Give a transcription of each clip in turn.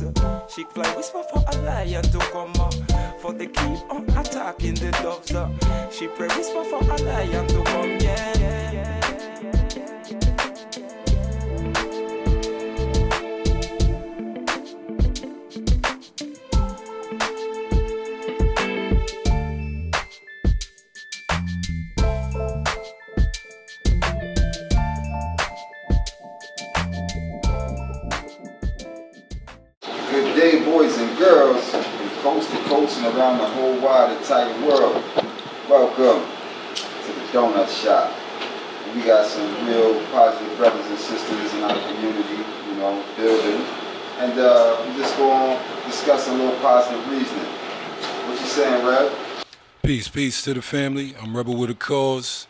doves. She fly whisper for a lion to come. For the keep on attacking the doves. She pray whisper for a lion to come. Yeah. Good day, boys and girls, from coast to coast and around the whole wide entire world. Welcome to the Donut Shop. We got some real positive brothers and sisters in our community, building. And we just go on discuss a little positive reasoning. What you saying, Rev? Peace to the family. I'm Rebel with a cause.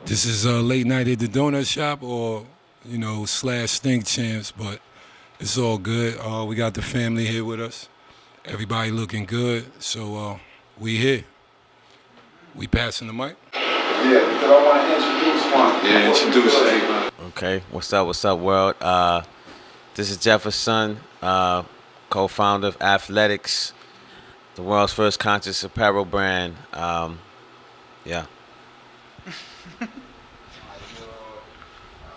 This is late night at the Donut Shop, or / Think Champs, but it's all good. We got the family here with us. Everybody looking good. So we here. We passing the mic. Yeah, because I want to introduce one. Yeah, introduce everybody. Okay, what's up, world? This is Jefferson, co-founder of Athletics, the world's first conscious apparel brand. Yeah.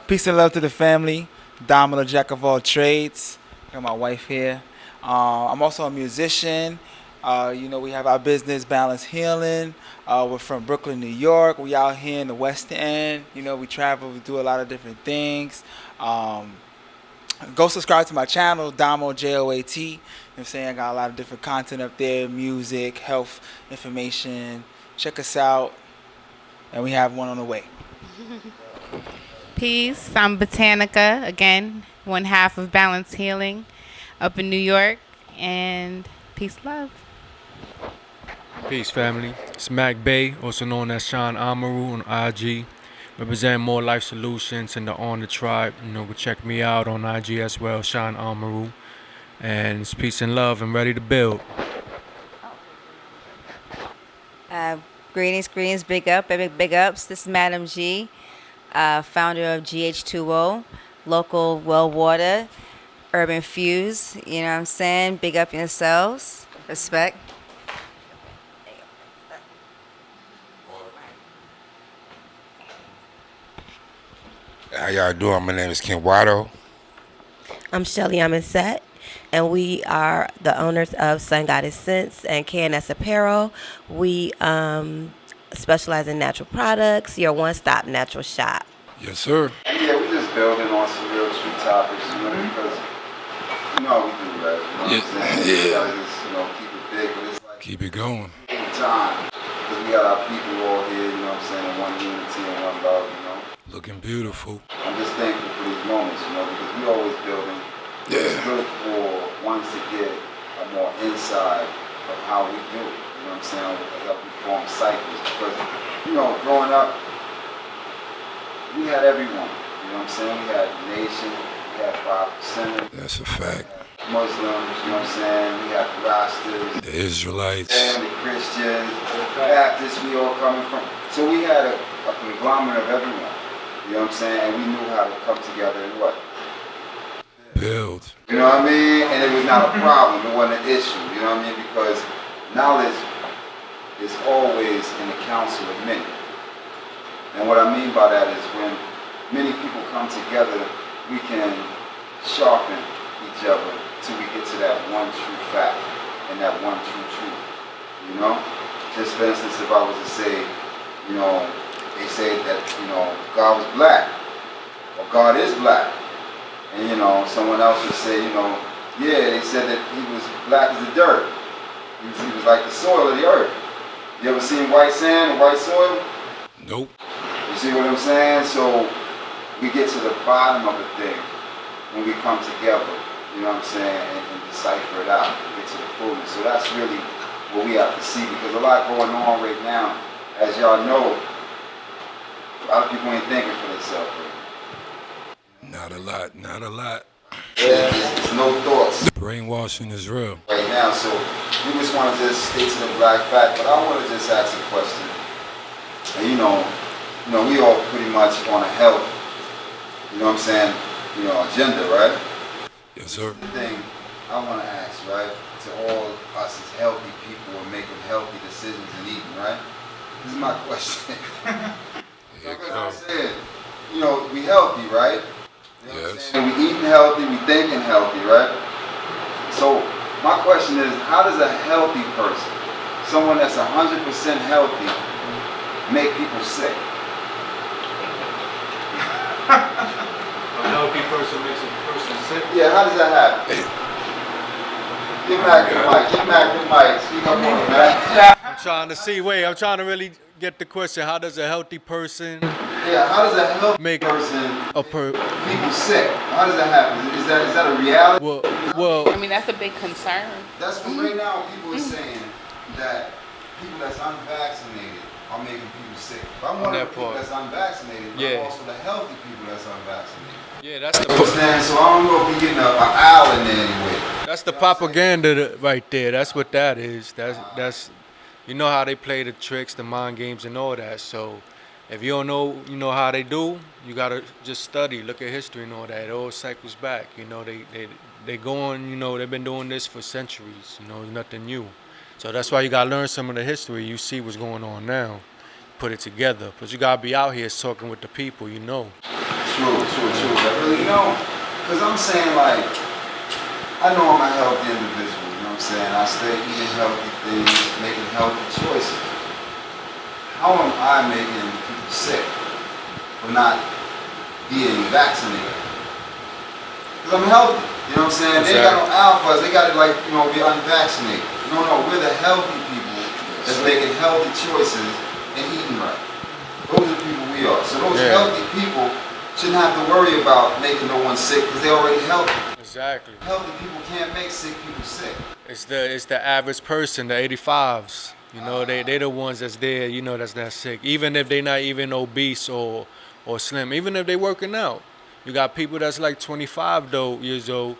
Peace and love to the family. Doughnut, jack of all trades. Got my wife here. I'm also a musician. We have our business, Balance Healing. We're from Brooklyn, New York. We out here in the West End. We travel. We do a lot of different things. Go subscribe to my channel, Doughnut, Joat. You know what I'm saying? I got a lot of different content up there, music, health information. Check us out. And we have one on the way. Peace. I'm Botanica, again, one half of Balance Healing up in New York. And peace, love. Peace, family. It's Mac Bay, also known as Sean Amaru on IG. Represent More Life Solutions and the On the Tribe. Check me out on IG as well, Sean Amaru. And it's peace and love and ready to build. Greetings, big ups. This is Madam G, founder of GH2O, local well water, urban fuse. You know what I'm saying? Big up yourselves. Respect. How y'all doing? My name is Ken Watto. I'm Shelly Amonset, and we are the owners of Sun Goddess Scents and KNS Apparel. We specialize in natural products, your one-stop natural shop. Yes, sir. And yeah, we're just building on some real true topics, because we do that. Yeah. Just, keep it big, but it's like Keep it going. time. Because we got our people all here, in one unity and one love, Looking beautiful. I'm just thankful for these moments, because we always building. Yeah. It's good for ones to get a more insight of how we do it. You know what I'm saying? Help we form cycles. Because, growing up, we had everyone. You know what I'm saying? We had Nation, we had 5%. That's a fact. Muslims, you know what I'm saying? We had the Rastas. The Israelites. And the Christians, the Baptists, we all coming from. So we had a conglomerate of everyone. You know what I'm saying? And we knew how to come together and what? Build. You know what I mean? And it was not a problem. It wasn't an issue. You know what I mean? Because knowledge is always in the council of many. And what I mean by that is when many people come together, we can sharpen each other till we get to that one true fact and that one true truth. Just for instance, if I was to say, they say that, God was black, or God is black. And, someone else would say, yeah, they said that he was black as the dirt. He was like the soil of the earth. You ever seen white sand or white soil? Nope. You see what I'm saying? So we get to the bottom of the thing when we come together, you know what I'm saying, and decipher it out, and get to the fullness. So that's really what we have to see, because a lot going on right now, as y'all know. A lot of people ain't thinking for themselves. Not a lot. Yeah, there's no thoughts. Brainwashing is real. Right now, so we just want to just stay to the black fact, but I want to just ask a question. And we all pretty much on a health, agenda, right? Yes, sir. The thing I want to ask, right, to all us as healthy people and making healthy decisions and eating, right? This is my question. Because I said, you know, we healthy, right? You know what I'm saying? We eating healthy, we thinking healthy, right? So my question is, how does a healthy person, someone that's 100% healthy, make people sick? A healthy person makes a person sick? Yeah, how does that happen? Get back the mic, speak up on it, man. I'm trying to see, I'm trying to really get the question. How does a healthy person How does a healthy make person people sick? How does that happen? Is that a reality? Well, I mean, that's a big concern. That's what right now people are saying, that people that's unvaccinated are making people sick. If I'm one of the people that's unvaccinated, but I'm also the healthy people that's unvaccinated. Yeah, that's the So I don't know if we're getting an aisle in there anyway. That's the propaganda right there. That's what that is. That's you know how they play the tricks, the mind games, and all that. So if you don't know, you know how they do. You gotta just study, look at history and all that. It all cycles back. You know they go on. You know they've been doing this for centuries. You know it's nothing new. So that's why you gotta learn some of the history. You see what's going on now, put it together. But you gotta be out here talking with the people. You know. True. I really know. Because I'm saying, like, I know I'm a healthy individual, you know what I'm saying? I stay eating healthy things, making healthy choices. How am I making people sick for not being vaccinated? Because I'm healthy, you know what I'm saying? They ain't got no alphas, they got it like, you know, we're unvaccinated. No, we're the healthy people that's making healthy choices and eating right. Those are the people we are. So those healthy people shouldn't have to worry about making no one sick because they're already healthy. Exactly. Healthy people can't make sick people sick. It's the average person, the 85s. You know, they the ones that's there. You know, that's not sick. Even if they're not even obese or slim. Even if they working out. You got people that's like 25 years old.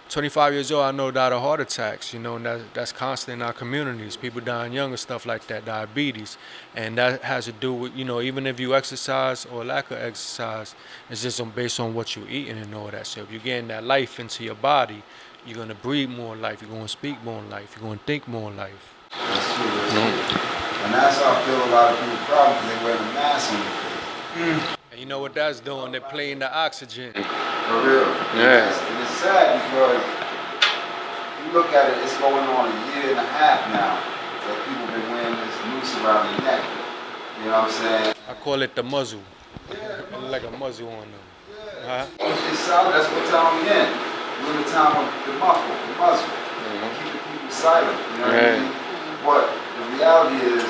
25 years old, I know, died of heart attacks, you know, and that's constant in our communities. People dying young and stuff like that, diabetes. And that has to do with, you know, even if you exercise or lack of exercise, it's just based on what you're eating and all that. So if you're getting that life into your body, you're going to breathe more life, you're going to speak more life, you're going to think more life. That's true. And that's how I feel a lot of people problem because they wear the mask on their face. And you know what that's doing? They're playing the oxygen. For real. Yeah. And it's sad because you look at it, it's going on a year and a half now that people have been wearing this noose around their neck. You know what I'm saying? I call it the muzzle. It look like a muzzle on them. It's solid. That's what time we in. We're in the time of the muzzle. Keeping people silent. You know what I mean? But the reality is,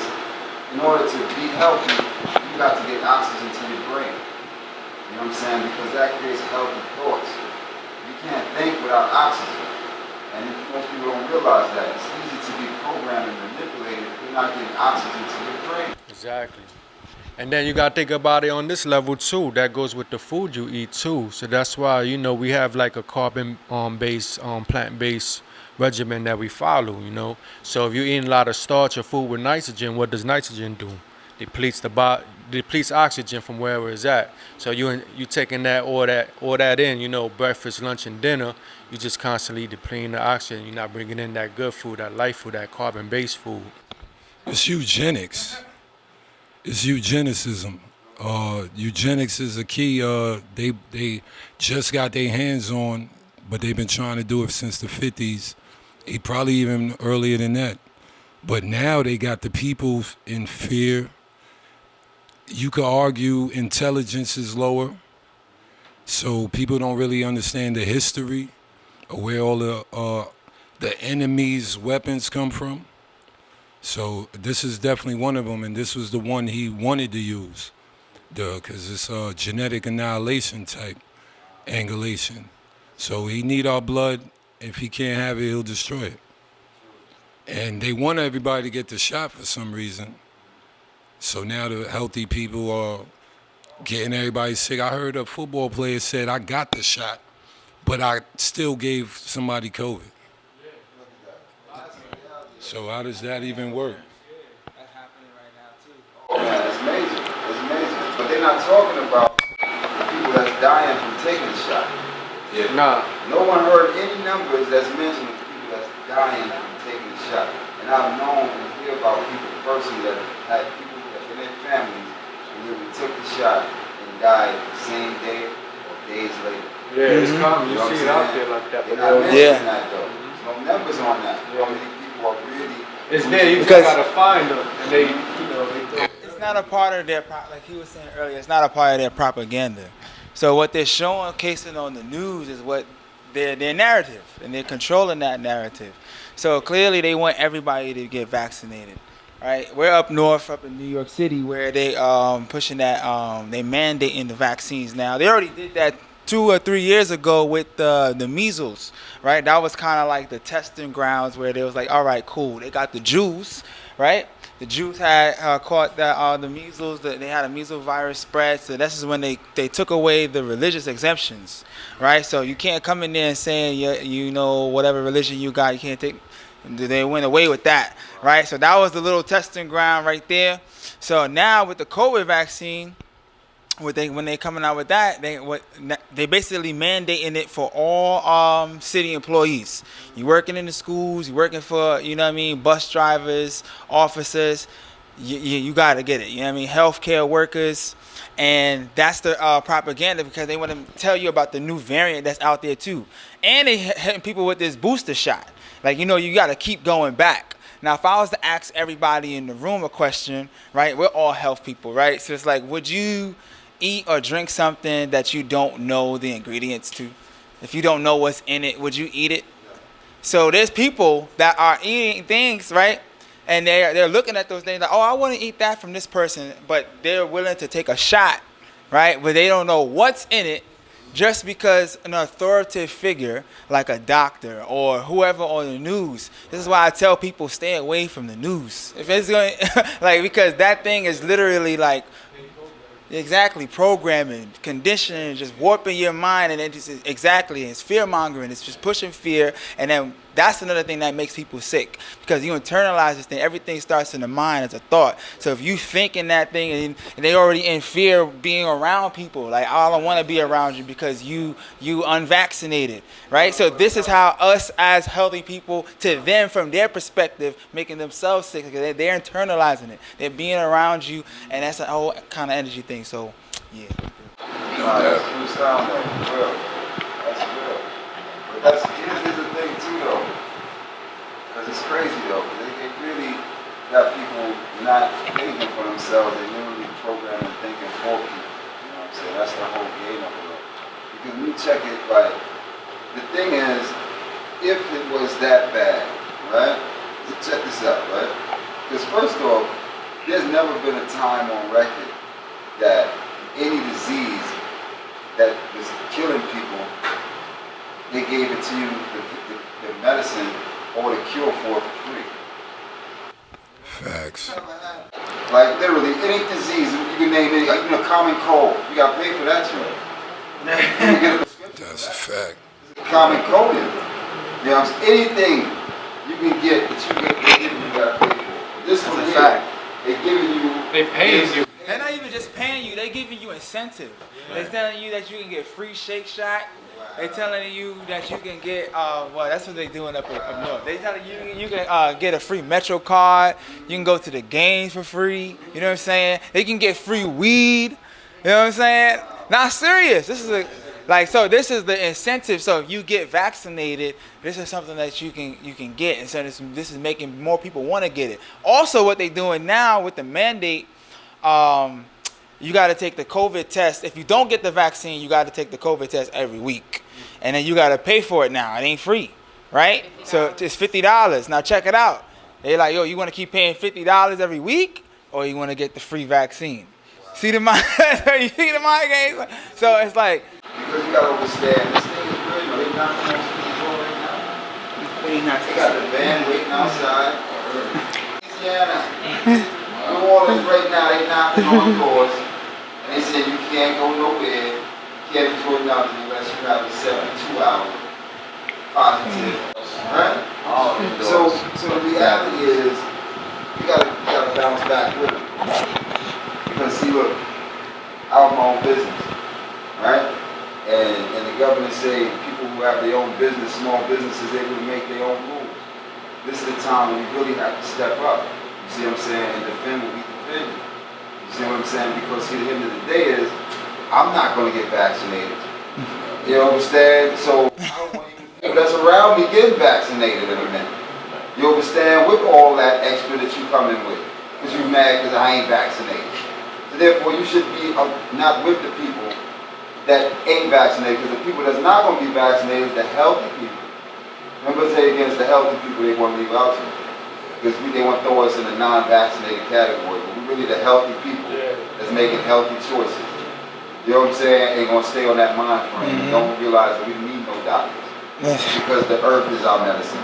in order to be healthy, you got to get oxygen to your brain. You know what I'm saying? Because that creates healthy thoughts. You can't think without oxygen. And most people don't realize that. It's easy to be programmed and manipulated if you're not getting oxygen to your brain. Exactly. And then you got to think about it on this level too. That goes with the food you eat too. So that's why, you know, we have like a carbon-based, plant-based regimen that we follow, you know. So if you're eating a lot of starch or food with nitrogen, what does nitrogen do? Depletes oxygen from wherever it's at. So you taking all that in, you know, breakfast, lunch, and dinner. You just constantly depleting the oxygen. You're not bringing in that good food, that life food, that carbon-based food. It's eugenics. It's eugenicism. Eugenics is a key. They just got their hands on, but they've been trying to do it since the 50s. Probably even earlier than that. But now they got the people in fear. You could argue intelligence is lower, so people don't really understand the history of where all the enemy's weapons come from. So this is definitely one of them, and this was the one he wanted to use, because it's a genetic annihilation type angulation. So he need our blood. If he can't have it, he'll destroy it. And they want everybody to get the shot for some reason. So now the healthy people are getting everybody sick. I heard a football player said, I got the shot, but I still gave somebody COVID. So how does that even work? That's happening right now too. Oh man, it's amazing. It's amazing. But they're not talking about the people that's dying from taking the shot. Yeah. Nah. No one heard any numbers that's mentioned of people that's dying from taking the shot. And I've known and hear about people personally that had people that in their families who literally took the shot and died the same day or days later. Yeah, it's common. You know see it what I'm out saying? there like that. They're not mentioning that though. There's no numbers on that. How many people are really... It's there. You just gotta find them, and they, you know, they. It's not a part of their, like he was saying earlier, it's not a part of their propaganda. So what they're showcasing on the news is what their narrative, and they're controlling that narrative. So clearly they want everybody to get vaccinated, right? We're up north, up in New York City, where they pushing that, they mandating the vaccines now. They already did that 2 or 3 years ago with the measles, right? That was kind of like the testing grounds where they was like, all right, cool. They got the Jews, right? The Jews had caught the measles. They had a measles virus spread. So this is when they took away the religious exemptions, right? So you can't come in there and saying you know whatever religion you got, you can't take. They went away with that, right? So that was the little testing ground right there. So now with the COVID vaccine, when they coming out with that, they basically mandating it for all city employees. You working in the schools, you working for, you know what I mean, bus drivers, officers, you got to get it. You know what I mean, healthcare workers, and that's the propaganda because they want to tell you about the new variant that's out there too, and they hitting people with this booster shot. Like, you know, you got to keep going back. Now, if I was to ask everybody in the room a question, right, we're all health people, right? So it's like, would you eat or drink something that you don't know the ingredients to? If you don't know what's in it, would you eat it? So there's people that are eating things, right? And they're looking at those things like, oh, I want to eat that from this person, but they're willing to take a shot, right? But they don't know what's in it just because an authoritative figure like a doctor or whoever on the news. This is why I tell people stay away from the news. If it's going like, because that thing is literally like, exactly, programming, conditioning, just warping your mind, and it's fear mongering. It's just pushing fear, and then that's another thing that makes people sick because you internalize this thing. Everything starts in the mind as a thought. So if you thinking that thing, and they already in fear being around people, like I don't want to be around you because you unvaccinated, right? So this is how us as healthy people to them from their perspective making themselves sick because they're internalizing it. They're being around you, and that's a whole kind of energy thing. So yeah. That's true sound though. For real. That's real. But here's the thing too though. Because it's crazy though. Because they really got people not thinking for themselves. They literally programming thinking for people. You know what I'm saying? That's the whole game of it though. Because when you check it, like, the thing is, if it was that bad, right? So check this out, right? Because first off, there's never been a time on record that any disease that was killing people, they gave it to you, the medicine or the cure for it for free. Facts. Like literally any disease, you can name it, like, you know, common cold, you got to pay for that shit. You get a prescription. That's a fact. Common cold, you know, anything you can get that you got to pay for. This is a fact. They giving you. They paying you. They're not even just paying you, they're giving you incentive. They're telling you that you can get free Shake Shack. They're telling you that you can get, well, that's what they're doing up north. They're telling you you can get a free Metro card. You can go to the games for free. You know what I'm saying? They can get free weed. You know what I'm saying? Not serious. This is this is the incentive. So if you get vaccinated, this is something that you can get. And so this is making more people want to get it. Also, what they're doing now with the mandate, you got to take the COVID test. If you don't get the vaccine, you got to take the COVID test every week. And then you got to pay for it now. It ain't free, right? So it's $50. Now check it out. They're like, yo, you want to keep paying $50 every week, or you want to get the free vaccine? See the mind? You see the mind games? So it's like, because you got to understand, this thing is real. You know, they're knocking on people's door right now. They got the van waiting outside. Louisiana. New Orleans right now, they knocking on doors. And they say you can't go nowhere. You can't enjoy nothing unless you have a 72-hour positive. Right? So the reality is, you gotta bounce back with it. Because see, look, I have my own business, right? And the government say people who have their own business, small businesses, able to make their own rules. This is the time when we really have to step up. You see what I'm saying? And defend what we defend. You see what I'm saying? Because see, the end of the day is, I'm not going to get vaccinated. You understand? So I don't want even people that's around me getting vaccinated in a minute. You understand? With all that extra that you come in with. Because you're mad because I ain't vaccinated. So therefore, you should be not with the people that ain't vaccinated. Because the people that's not going to be vaccinated is the healthy people. Remember, say against the healthy people they want to leave out to. Because they want to throw us in the non-vaccinated category. But we're really the healthy people that's making healthy choices. You know what I'm saying? Ain't gonna stay on that mind frame. Don't realize that we need no doctors. Because the earth is our medicine.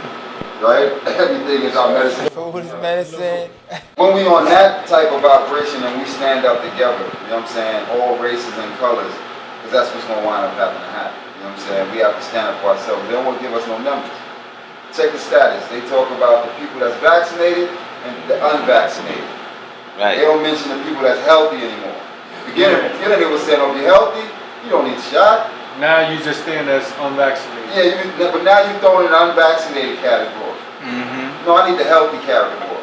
Right? Everything is our medicine. Food is medicine. When we on that type of operation and we stand up together, you know what I'm saying? All races and colors, because that's what's gonna wind up having to happen. You know what I'm saying? We have to stand up for ourselves. They don't want to give us no numbers. Check the status. They talk about the people that's vaccinated and the unvaccinated. Right. They don't mention the people that's healthy anymore. Beginning they were saying, oh, if you're healthy, you don't need a shot. Now you just stand as unvaccinated. Yeah, but now you're throwing in the unvaccinated category. No, I need the healthy category.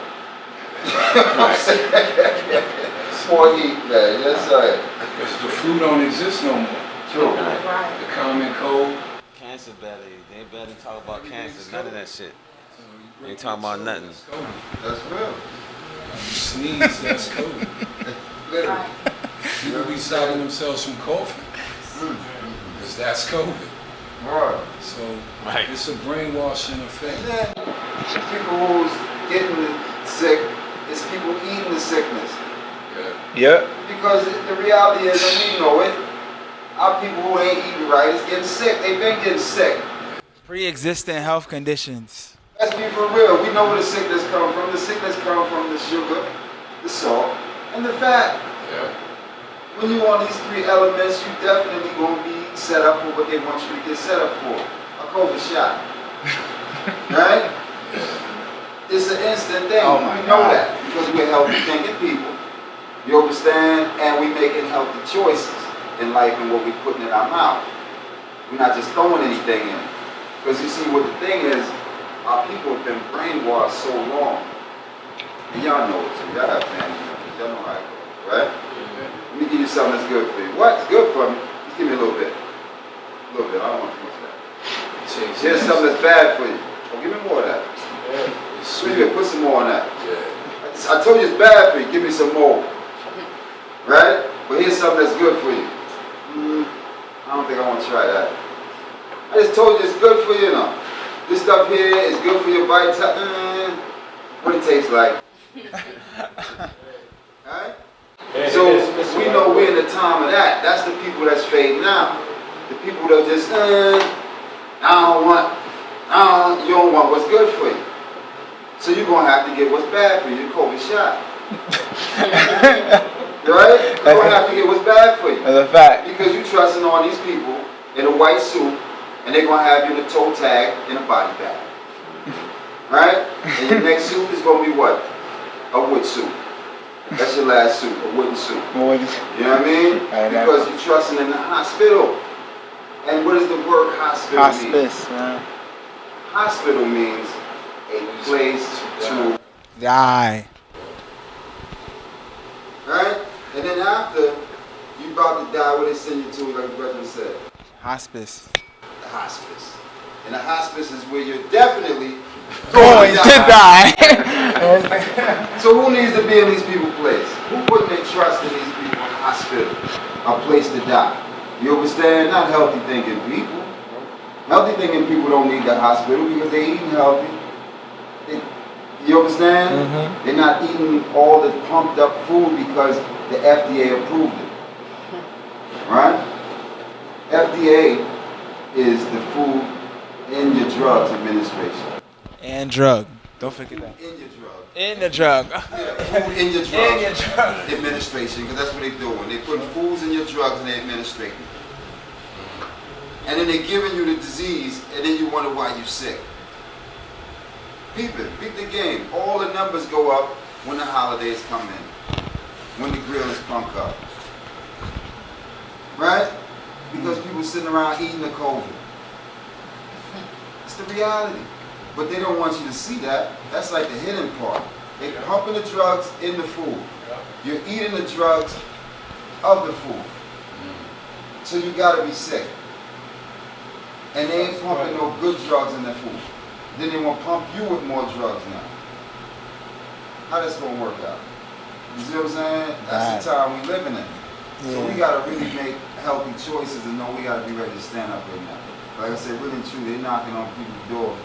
I'm saying? More heat, man. Yes, sir. Because the flu don't exist no more. True. The common cold. Cancer barely. They barely talk about cancer. None of that shit. They ain't talking about nothing. That's real. You sneeze, that's COVID. Literally. People be stopping themselves from coughing. Because that's COVID. Right. So it's a brainwashing effect. And then people who's getting sick, it's people eating the sickness. Yep. Because the reality is, and we know it, our people who ain't eating right is getting sick. They've been getting sick. Pre-existing health conditions. Let's be for real. We know where the sickness comes from. The sickness comes from the sugar, the salt, and the fat. Yeah. When you on these three elements, you definitely gonna be set up for what they want you to get set up for. A COVID shot. Right? It's an instant thing. Oh we know that because we're healthy thinking people. You understand? And we making healthy choices in life and what we putting in our mouth. We're not just throwing anything in. Because you see what the thing is, our people have been brainwashed so long. And y'all know it too. Y'all have family members. Y'all know how it goes, right? Let me give you something that's good for you. What's good for me? Just give me a little bit. A little bit. I don't want too much of that. Here's something that's bad for you. Oh, give me more of that. Sweet. Put some more on that. I told you it's bad for you. Give me some more. Right? But here's something that's good for you. I don't think I want to try that. I just told you it's good for you, know. This stuff here is good for your body. What it tastes like. Alright? So we know we're in the time of that. That's the people that's fading out. The people that just, you don't want what's good for you. So you're going to have to get what's bad for you, the COVID shot. Right? You're going to have to get what's bad for you. That's a fact. Because you're trusting on these people in a white suit, and they're going to have you in a toe tag in a body bag. Right? And your next suit is going to be what? A wood suit. That's your last suit, a wooden suit. You know what I mean? Because you're trusting in the hospital. And what does the word hospital mean? Hospice, man. Hospital means a place to die. Right? And then after you about to die, what they send you to, like the brother said? Hospice. The hospice. And the hospice is where you're definitely going to die. So who needs to be in these people's place? Who putting their trust in these people in the hospital? A place to die. You understand? Not healthy thinking people. Healthy thinking people don't need the hospital because they're eating healthy. You understand? They're not eating all the pumped up food because the FDA approved it. Right? FDA is the Food in Your Drugs Administration. And drug. Don't forget that. In your drug. In the drug. Yeah, food in your drugs. In your drug. Administration, because that's what they're doing. They put foods in your drugs and they administrate them. And then they're giving you the disease, and then you wonder why you're sick. Peep it. Peep the game. All the numbers go up when the holidays come in. When the grill is pumped up. Right? Because people sitting around eating the COVID. the reality. But they don't want you to see that. That's like the hidden part. They pumping the drugs in the food. You're eating the drugs of the food. So you gotta be sick. And they ain't pumping no good drugs in their food. Then they want to pump you with more drugs now. How that's gonna work out? You see what I'm saying? That's the time we living in. So we gotta really make healthy choices and know we gotta be ready to stand up right now. Like I said, really and truly, they're knocking on people's door.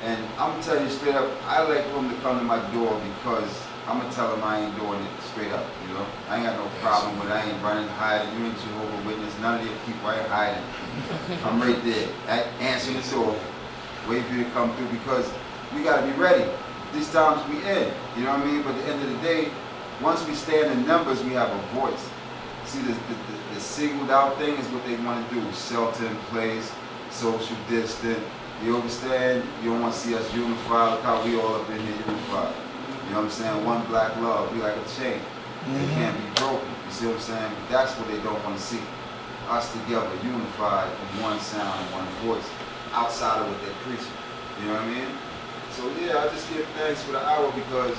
And I'm gonna tell you straight up, I like them to come to my door because I'm gonna tell them I ain't doing it straight up, you know? I ain't got no problem with it. I ain't running, hiding. You ain't Jehovah's Witness. None of your people, I ain't hiding. I'm right there, answering the door, waiting for you to come through because we gotta be ready. These times we in, you know what I mean? But at the end of the day, once we stand in numbers, we have a voice. See, the singled out thing is what they want to do. Shelter in place, social distance. You understand? You don't want to see us unified. Look how we all up in here unified. You know what I'm saying? One black love. We like a chain. It can't be broken. You see what I'm saying? But that's what they don't want to see. Us together, unified in one sound and one voice, outside of what they're preaching. You know what I mean? So yeah, I just give thanks for the hour because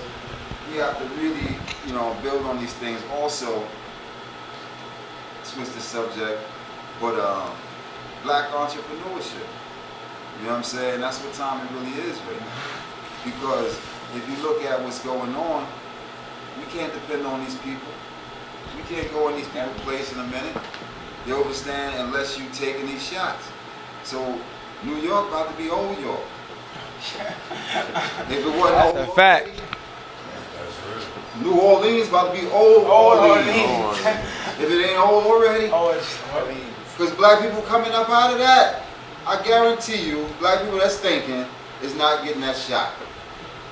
we have to really, you know, build on these things. Also, switch the subject, but black entrepreneurship. You know what I'm saying? That's what time it really is right now. Because if you look at what's going on, we can't depend on these people. We can't go in these people's place in a minute. You understand? Unless you taking these shots. So New York about to be old York. If it wasn't That's old a fact. New Orleans about to be old Orleans. If it ain't old already. Because black people coming up out of that, I guarantee you, black people that's thinking is not getting that shot.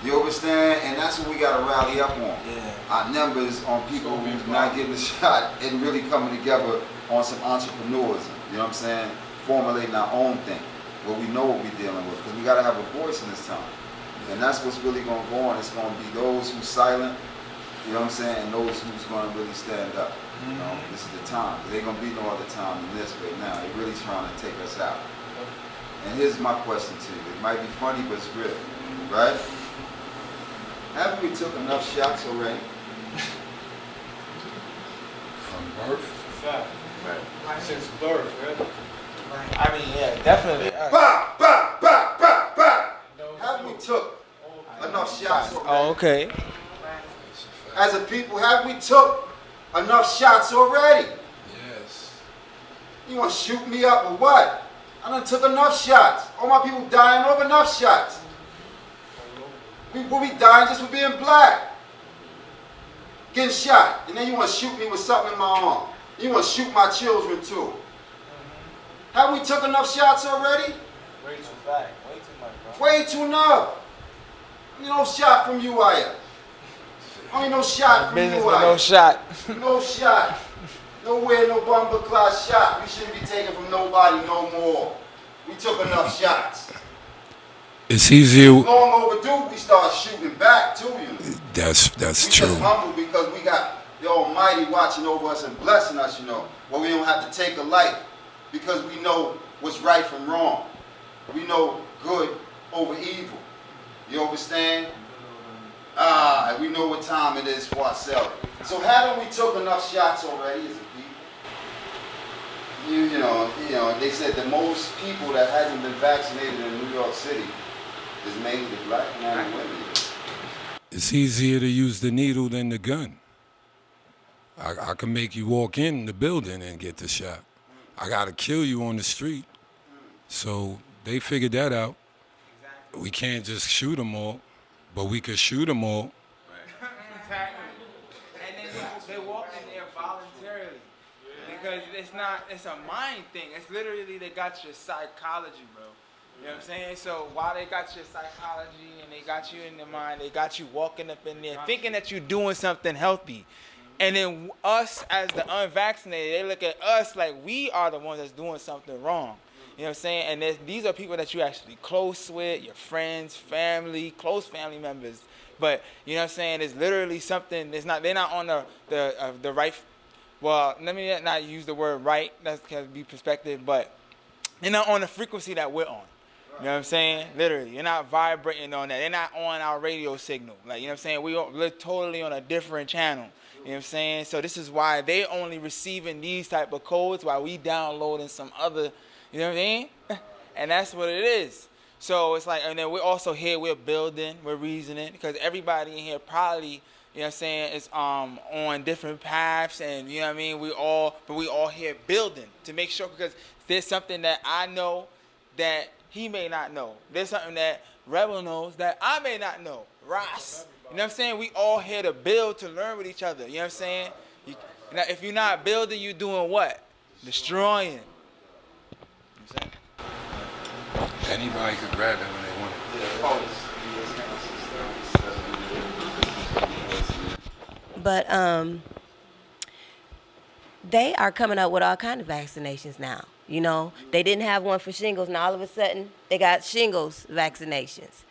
You understand? And that's what we got to rally up on. Our numbers on people who's not getting the shot and really coming together on some entrepreneurs. You know what I'm saying? Formulating our own thing. Where we know what we're dealing with. Because we got to have a voice in this time. And that's what's really going to go on. It's going to be those who's silent, you know what I'm saying, and those who's going to really stand up. You know, this is the time. There ain't going to be no other time than this right now. They're really trying to take us out. And here's my question to you. It might be funny, but it's real. Right? Haven't we took enough shots already? From birth? Fact. Right. Since birth, really. I mean, yeah, definitely. Bah, bah, bah, bah, bah. Haven't we took enough shots already? Oh, okay. As a people, have we took enough shots already? Yes. You want to shoot me up or what? I done took enough shots. All my people dying over enough shots. We'll be dying just for being black. Getting shot. And then you want to shoot me with something in my arm. You want to shoot my children too. Have we took enough shots already? Way too fast. Way too much, bro. Way too enough. You no shot from you, I am. Only no shot from Business you, with I no am. shot. No shot. Nowhere, no bumper class shot. We shouldn't be taking from nobody no more. We took enough shots. It's easier. Long overdue, we start shooting back too, you know. That's We true. just humble because we got the Almighty watching over us and blessing us, you know. Where we don't have to take a life because we know what's right from wrong. We know good over evil. You understand? We know what time it is for ourselves. So haven't we took enough shots already as a people? You know, they said the most people that hasn't been vaccinated in New York City is mainly the black men and women. It's easier to use the needle than the gun. I can make you walk in the building and get the shot. I got to kill you on the street. So they figured that out. We can't just shoot them all, but we could shoot them all. Exactly. And then they walk in there voluntarily. Because it's a mind thing. It's literally they got your psychology, bro. You know what I'm saying? So while they got your psychology and they got you in the mind, they got you walking up in there thinking that you're doing something healthy. And then us as the unvaccinated, they look at us like we are the ones that's doing something wrong. You know what I'm saying? And these are people that you're actually close with, your friends, family, close family members. But you know what I'm saying? It's literally something. They're not on the right. Well, let me not use the word right. That can be perspective, but they're not on the frequency that we're on. You know what I'm saying? Literally, you're not vibrating on that. They're not on our radio signal. Like, you know what I'm saying? We're totally on a different channel. You know what I'm saying? So this is why they only receiving these type of codes while we downloading some other, you know what I mean? And that's what it is. So it's like, and then we're also here, we're building, we're reasoning, because everybody in here probably, you know what I'm saying, is on different paths, and you know what I mean? We all here building to make sure, because there's something that I know that he may not know. There's something that Rebel knows that I may not know. Ross. You know what I'm saying? We all here to build, to learn with each other. You know what I'm saying? Now, if you're not building, you're doing what? Destroying. You know what I'm saying? Anybody could grab it when they want it. But they are coming up with all kind of vaccinations now. You know, they didn't have one for shingles, and all of a sudden they got shingles vaccinations.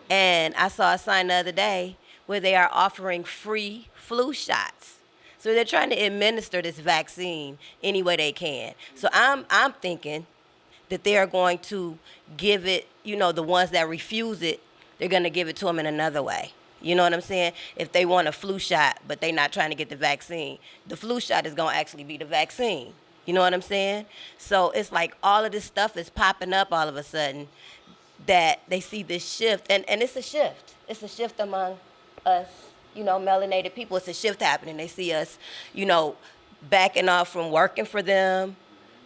And I saw a sign the other day where they are offering free flu shots. So they're trying to administer this vaccine any way they can. So I'm thinking that they are going to give it, you know, the ones that refuse it, they're going to give it to them in another way. You know what I'm saying? If they want a flu shot, but they're not trying to get the vaccine, the flu shot is going to actually be the vaccine. You know what I'm saying? So it's like all of this stuff is popping up all of a sudden that they see this shift. And it's a shift. It's a shift among us, you know, melanated people. It's a shift happening. They see us, you know, backing off from working for them,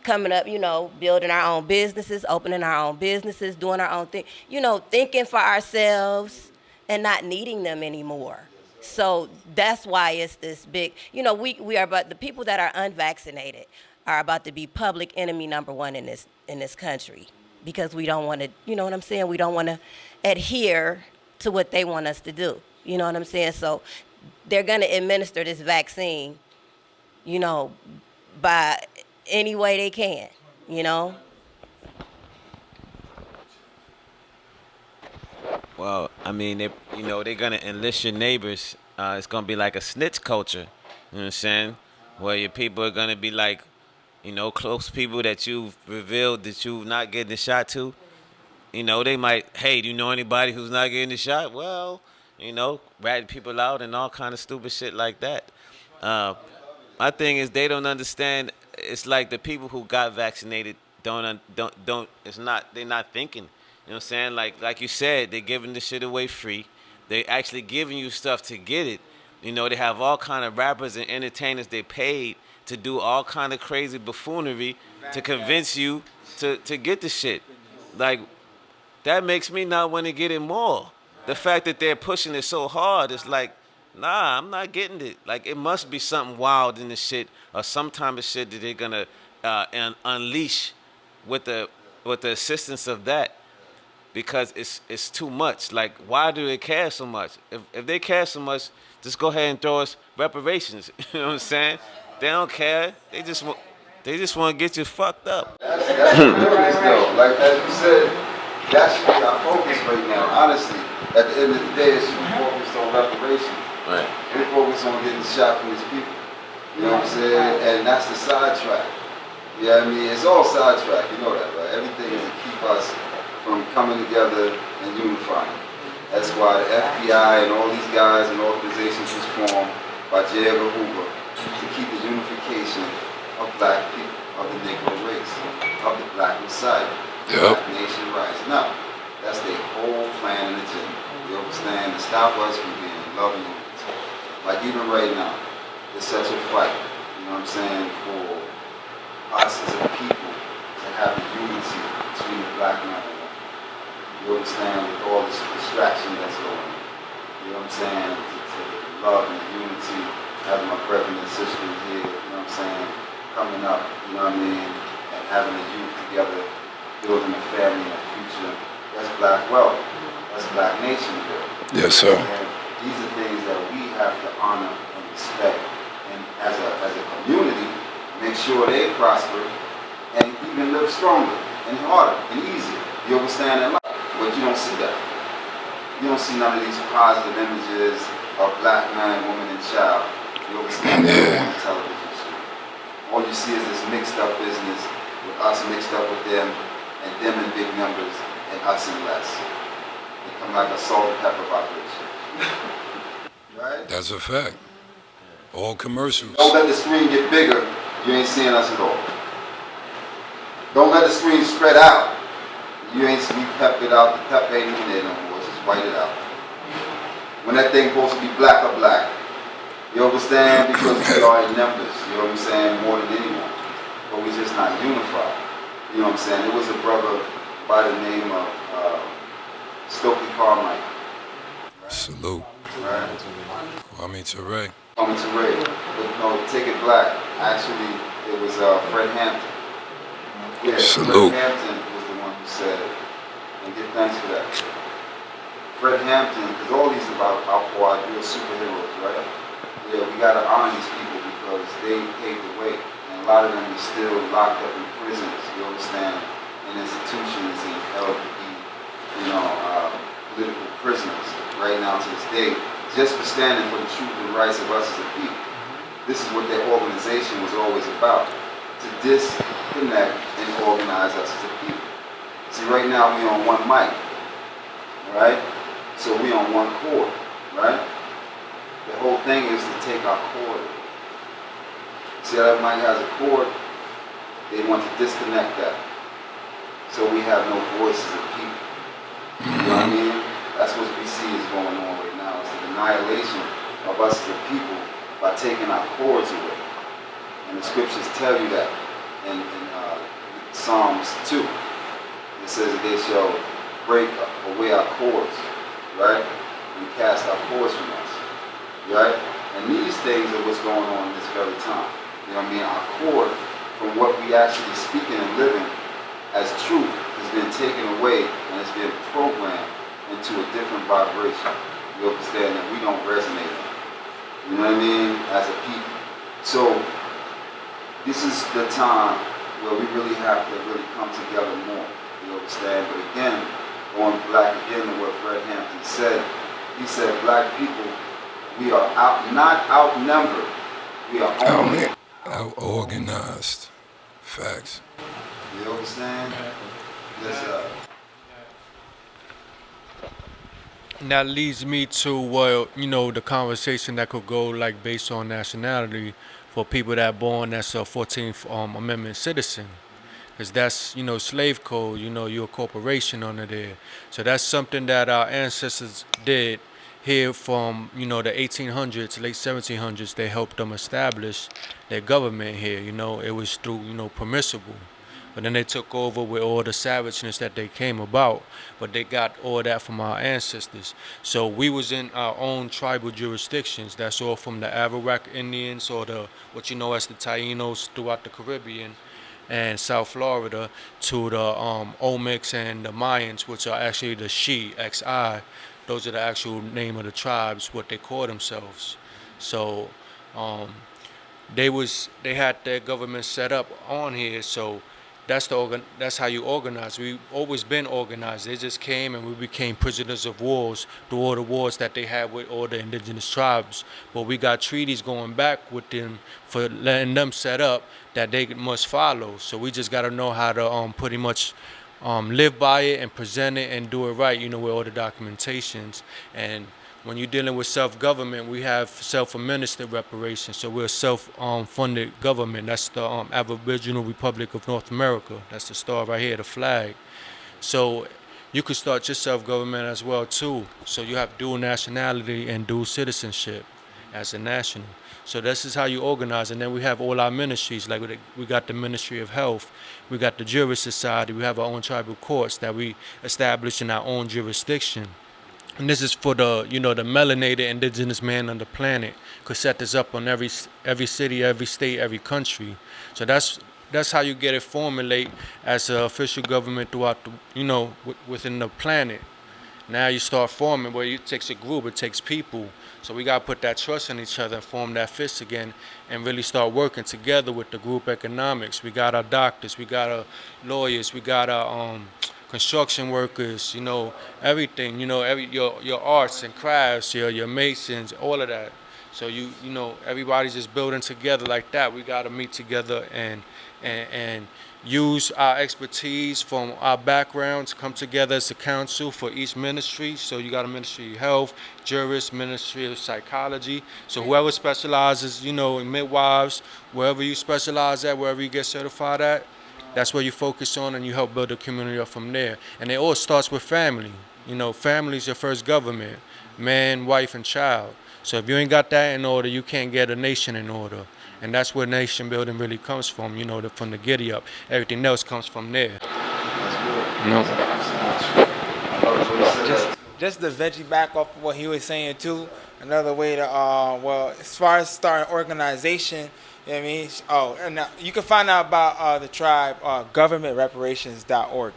coming up, you know, building our own businesses, opening our own businesses, doing our own thing, you know, thinking for ourselves and not needing them anymore. So that's why it's this big, you know, we are, but the people that are unvaccinated are about to be public enemy number one in this country, because we don't want to, you know what I'm saying? We don't want to adhere to what they want us to do. You know what I'm saying? So they're going to administer this vaccine, you know, by any way they can, you know? Well, I mean, they're gonna enlist your neighbors. It's gonna be like a snitch culture. You know what I'm saying? Where your people are gonna be like, you know, close people that you've revealed that you're not getting the shot to. You know, they might, hey, do you know anybody who's not getting the shot? Well, you know, ratting people out and all kind of stupid shit like that. My thing is they don't understand. It's like the people who got vaccinated don't. They're not thinking. You know what I'm saying? Like you said, they're giving this shit away free. They actually giving you stuff to get it. You know, they have all kind of rappers and entertainers they paid to do all kind of crazy buffoonery to convince you to get the shit. Like, that makes me not want to get it more. The fact that they're pushing it so hard, it's like, nah, I'm not getting it. Like, it must be something wild in this shit, or some type of shit that they're gonna unleash with the assistance of that. Because it's too much. Like, why do they care so much? If they care so much, just go ahead and throw us reparations. You know what I'm saying? They don't care. They just want to get you fucked up. That's though. Like as you said, that should be our focus right now. Honestly, at the end of the day, it should be focused on reparations. Right. We're focused on getting shot from these people. You know what I'm saying? And that's the sidetrack. You know what I mean? It's all sidetrack. You know that, right? Everything is to keep us from coming together and unifying. That's why the FBI and all these guys and organizations was formed by J. Edgar Hoover to keep the unification of black people, of the Negro race, of the black Messiah, black nation rising up. That's their whole plan and agenda. You understand? To stop us from being in love and unity. Like even right now, there's such a fight, you know what I'm saying, for us as a people to have the unity between the black man and the white. You understand, with all this distraction that's going on. You know what I'm saying? To love and unity, having my brethren and sisters here, you know what I'm saying, coming up, you know what I mean, and having the youth together, building a family and a future. That's black wealth. That's black nation building. Yes, sir. And these are things that we have to honor and respect. And as a community, make sure they prosper and even live stronger and harder and easier. You understand that? But you don't see that. You don't see none of these positive images of black man, woman, and child. You understand that on the television show. All you see is this mixed up business with us mixed up with them and them in big numbers and us in less. They come like a salt and pepper vibration. Right? That's a fact. All commercials. Don't let the screen get bigger, you ain't seeing us at all. Don't let the screen spread out. You ain't we pepped it out, the pep ain't even there no more, it's just white it out. When that thing supposed to be black or black. You understand? Because we are in numbers, you know what I'm saying, more than anyone. But we just not unified. You know what I'm saying? There was a brother by the name of Stokely Carmichael. Right? Salute. Right? Kwame Ture. Kwame Ture. But no, Take It Black. Actually, it was Fred Hampton. Yeah, Salute. Fred Hampton was the one who said it. And give thanks for that. Fred Hampton, because all these about our superheroes, right? Yeah, we got to honor these people because they paved the way. And a lot of them are still locked up in prisons, you understand, in institutions and political prisoners right now to this day, just for standing for the truth and rights of us as a people. This is what their organization was always about, to disconnect and organize us as a people. See, right now we on one mic, right? So we on one chord, right? The whole thing is to take our cord. See how that mic has a cord? They want to disconnect that. So we have no voices of people. You know what I mean? That's what we see is going on right now. It's the annihilation of us as a people by taking our cords away. And the scriptures tell you that in Psalms 2. It says that they shall break away our cords, right? And cast our cords from us, right? And these things are what's going on in this very time. You know what I mean? Our cord from what we actually speaking and living as truth has been taken away and it's been programmed into a different vibration. You understand that we don't resonate. You know what I mean? As a people. So this is the time where we really have to really come together more. You understand? But again, going back again to what Fred Hampton said, he said black people, we are not outnumbered. We are only out-organized. Facts. You understand? Yes, sir. And that leads me to, the conversation that could go like based on nationality for people that are born as a 14th Amendment citizen. Because that's, slave code, you're a corporation under there. So that's something that our ancestors did here from, the 1800s, late 1700s. They helped them establish their government here. It was through, permissible. But then they took over with all the savageness that they came about. But they got all that from our ancestors. So we was in our own tribal jurisdictions. That's all from the Arawak Indians or what you know as the Tainos throughout the Caribbean and South Florida to the Olmecs and the Mayans, which are actually the Xi, X-I. Those are the actual name of the tribes, what they call themselves. So they had their government set up on here. So that's how you organize. We've always been organized. They just came and we became prisoners of wars through all the wars that they had with all the indigenous tribes. But we got treaties going back with them for letting them set up that they must follow. So we just got to know how to pretty much live by it and present it and do it right, with all the documentations. And when you're dealing with self-government, we have self-administered reparations. So we're a self-funded government. That's the Aboriginal Republic of North America. That's the star right here, the flag. So you could start your self-government as well, too. So you have dual nationality and dual citizenship as a national. So this is how you organize. And then we have all our ministries. Like we got the Ministry of Health. We got the Jury Society. We have our own tribal courts that we establish in our own jurisdiction. And this is for the, the melanated indigenous man on the planet could set this up on every city, every state, every country. So that's how you get it formulate as an official government throughout the, within the planet. Now you start forming where it takes a group, it takes people. So we got to put that trust in each other and form that fist again and really start working together with the group economics. We got our doctors, we got our lawyers, we got our construction workers, everything, your arts and crafts, your masons, all of that. So you know, everybody's just building together like that. We got to meet together and use our expertise from our backgrounds, come together as a council for each ministry. So you got a ministry of health, jurist, ministry of psychology. So whoever specializes, you know, in midwives, wherever you specialize at, wherever you get certified at, that's where you focus on, and you help build the community up from there. And it all starts with family. You know, family is your first government, man, wife, and child. So if you ain't got that in order, you can't get a nation in order. And that's where nation building really comes from, you know, from the giddy up. Everything else comes from there. No. Just the veggie back off of what he was saying too. Another way to well, as far as starting an organization, you know what I mean? Oh, and now you can find out about the tribe governmentreparations.org.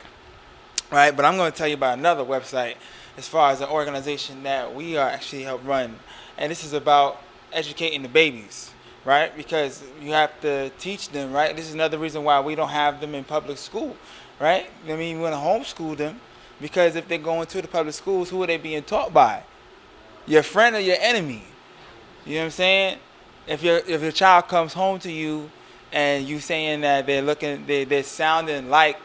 Right, but I'm going to tell you about another website as far as an organization that we are actually help run, and this is about educating the babies, right? Because you have to teach them, right? This is another reason why we don't have them in public school, right? I mean, we want to homeschool them, because if they go into the public schools, who are they being taught by? Your friend or your enemy? You know what I'm saying? If your child comes home to you and you saying that they're sounding like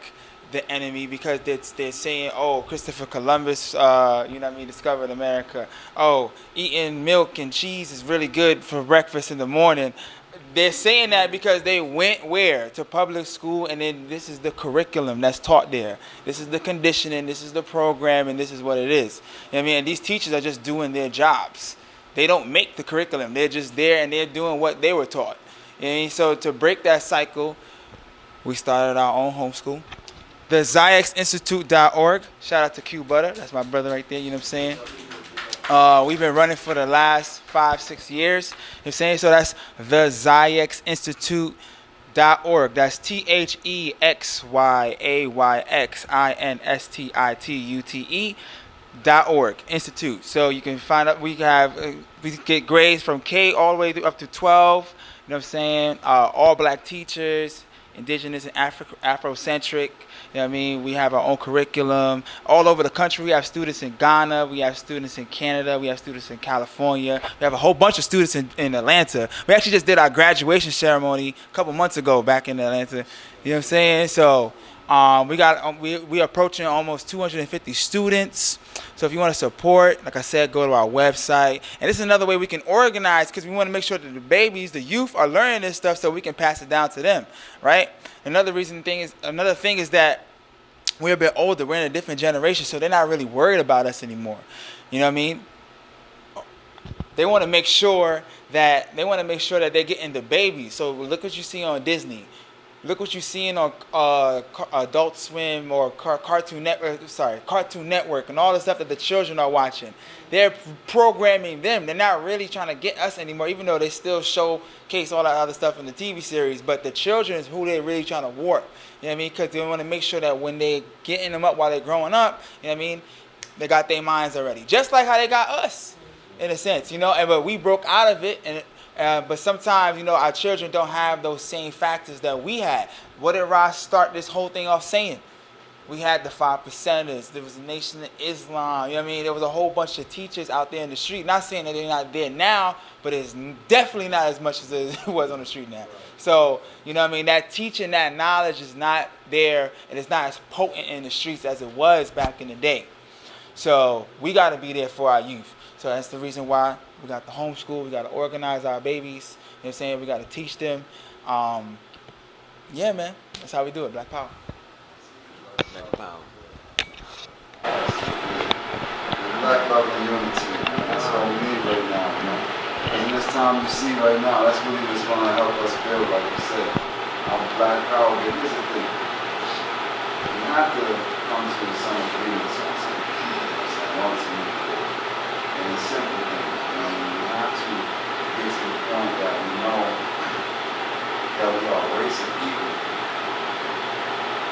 the enemy because they're saying, oh, Christopher Columbus, you know what I mean, discovered America. Oh, eating milk and cheese is really good for breakfast in the morning. They're saying that because they went where? To public school, and then this is the curriculum that's taught there. This is the conditioning, this is the program, and this is what it is. You know what I mean? And these teachers are just doing their jobs. They don't make the curriculum. They're just there and they're doing what they were taught. You know what I mean? So to break that cycle, we started our own homeschool. The ZyXInstitute.org. Shout out to Q Butter. That's my brother right there. You know what I'm saying? We've been running for the last 5-6 years. You know what I'm saying? So that's the ZyXInstitute.org. That's THEXYAYXINSTITUTE.org. Institute. So you can find out. We get grades from K all the way up to 12. You know what I'm saying? All black teachers, indigenous and Afrocentric. You know what I mean? We have our own curriculum all over the country. We have students in Ghana. We have students in Canada. We have students in California. We have a whole bunch of students in Atlanta. We actually just did our graduation ceremony a couple months ago back in Atlanta. You know what I'm saying? So we approaching almost 250 students. So if you want to support, like I said, go to our website. And this is another way we can organize, because we want to make sure that the babies, the youth, are learning this stuff so we can pass it down to them, right? Another thing is that we're a bit older. We're in a different generation, so they're not really worried about us anymore. You know what I mean? They want to make sure that they're getting the babies. So look what you see on Disney. Look what you're seeing on Adult Swim or Cartoon Network and all the stuff that the children are watching. They're programming them. They're not really trying to get us anymore, even though they still showcase all that other stuff in the TV series. But the children is who they're really trying to warp. You know what I mean? Because they want to make sure that when they getting them up while they're growing up, you know what I mean, they got their minds already. Just like how they got us, in a sense, you know. But we broke out of it, and but sometimes, you know, our children don't have those same factors that we had. What did Ross start this whole thing off saying? We had the 5%ers. There was the Nation of Islam. You know what I mean? There was a whole bunch of teachers out there in the street. Not saying that they're not there now, but it's definitely not as much as it was on the street now. So, you know what I mean? That teaching, that knowledge is not there, and it's not as potent in the streets as it was back in the day. So we got to be there for our youth. So that's the reason why we got the homeschool. We got to organize our babies. You know what I'm saying? We got to teach them. Yeah, man. That's how we do it. Black Power. Black Power. Black love and unity. That's what we need right now. Man. And this time you see right now, that's really what's going to help us build, like you said. Our Black Power. But here's the thing. We have to come to some agreements on some things that want to move forward. And it's simple things. We have to get to the point that we know that we are a race of people.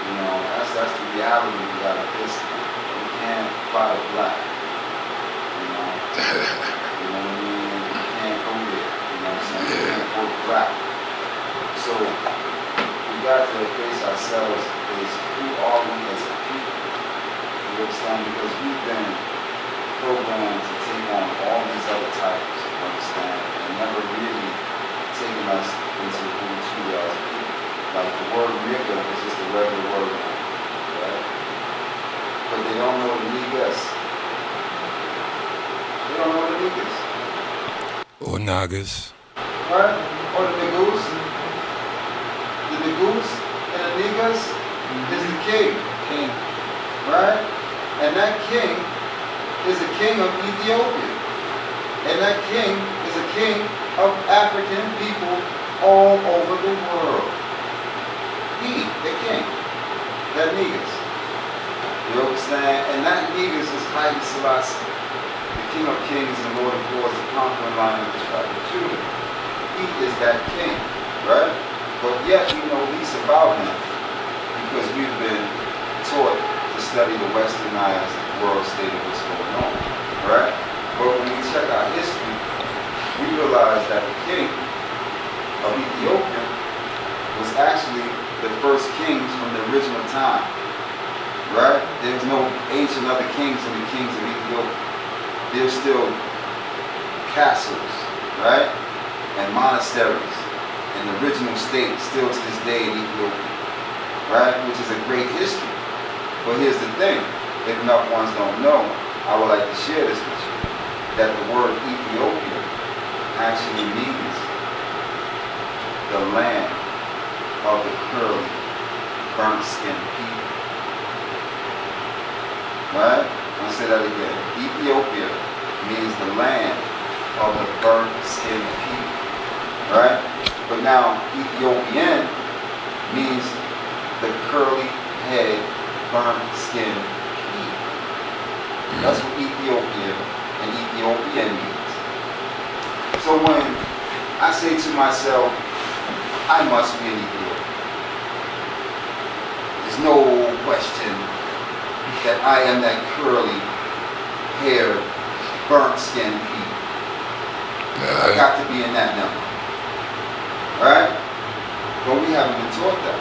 You know, that's the reality we gotta face. We can't fight a black. You know what I mean? We can't go there. You know what I'm saying? We can't go black. So we got to face ourselves as who are we as a people. You understand? Because we've been programmed to take on all these other types, you understand? And never really taken us into who we truly are as people. Like the word nigga is just a regular word now, right? But they don't know the niggas. They don't know the niggas. Or Nagas. Right? Or the niggas. The niggas and the niggas is the king. King. Right? And that king is a king of Ethiopia. And that king is a king of African people all over the world. He, the king, that niggas. You understand? And that niggas is Haile Selassie, the king of kings and lord of lords, the conquering lion of the tribe of Judah. He is that king, right? But yet we know least about him because we've been taught to study the westernized world state of what's going on, right? But when we check our history, we realize that the king of Ethiopia was actually the first kings from the original time, right? There's no ancient other kings than the kings of Ethiopia. There's still castles, right? And monasteries, and the original state still to this day in Ethiopia, right? Which is a great history. But here's the thing, if enough ones don't know, I would like to share this with you, that the word Ethiopia actually means the land of the curly, burnt-skinned people. Right? I'm going to say that again. Ethiopia means the land of the burnt-skinned people. Right? But now, Ethiopian means the curly-head, burnt-skinned people. That's what Ethiopia and Ethiopian means. So when I say to myself, I must be an Ethiopian, there's no question that I am that curly-haired, burnt-skinned people. I got to be in that number. Right? But we haven't been taught that.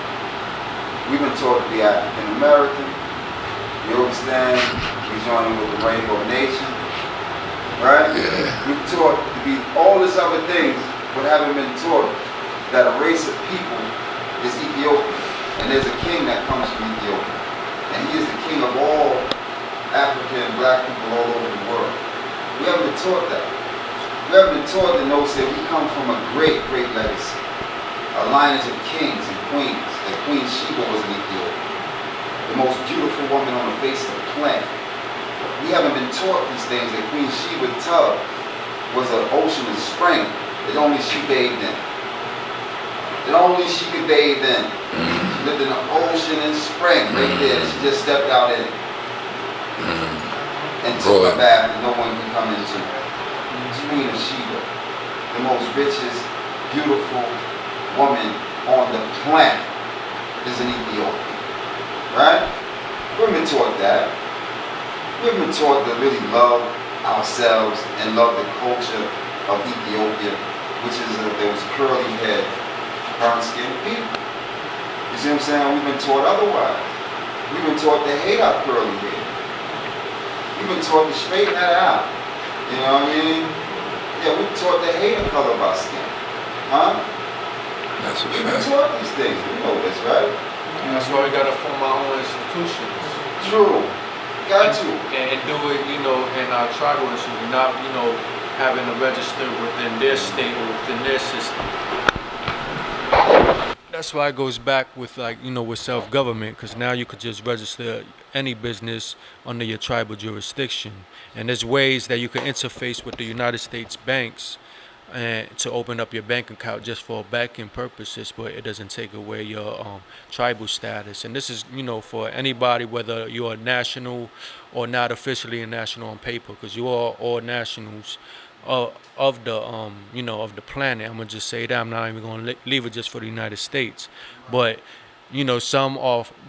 We've been taught to be African American. You understand? We joining with the Rainbow Nation. Right? Yeah. We've taught to be all these other things, but haven't been taught that a race of people is Ethiopian. And there's a king that comes from Ethiopia. And he is the king of all African and black people all over the world. We haven't been taught that. We haven't been taught to know that we come from a great, great legacy. A lineage of kings and queens. That Queen Sheba was an Ethiopian. The most beautiful woman on the face of the planet. We haven't been taught these things, that Queen Sheba's tub was an ocean and spring that only she bathed in. That only she could bathe in. She lived in an ocean and spring right there, and she just stepped out in it. And took a bath that no one could come into. Queen of Sheba, the most richest, beautiful woman on the planet, is an Ethiopian. Right? We've been taught that. We've been taught to really love ourselves and love the culture of Ethiopia, which is those curly head, brown skinned people. You see what I'm saying? We've been taught otherwise. We've been taught to hate our curly hair. We've been taught to straighten that out. You know what I mean? Yeah, we're taught to hate the color of our skin. Huh? That's a We've been fact. taught these things. We know this, right? And that's why we gotta form our own institutions. True. Got to. And do it, in our tribal institution, not, having to register within their state or within their system. That's why it goes back with with self-government, because now you could just register any business under your tribal jurisdiction. And there's ways that you can interface with the United States banks and to open up your bank account just for banking purposes, but it doesn't take away your tribal status. And this is, for anybody, whether you're a national or not officially a national on paper, because you are all nationals of the of the planet. I'm gonna just say that. I'm not even gonna leave it just for the United States, but some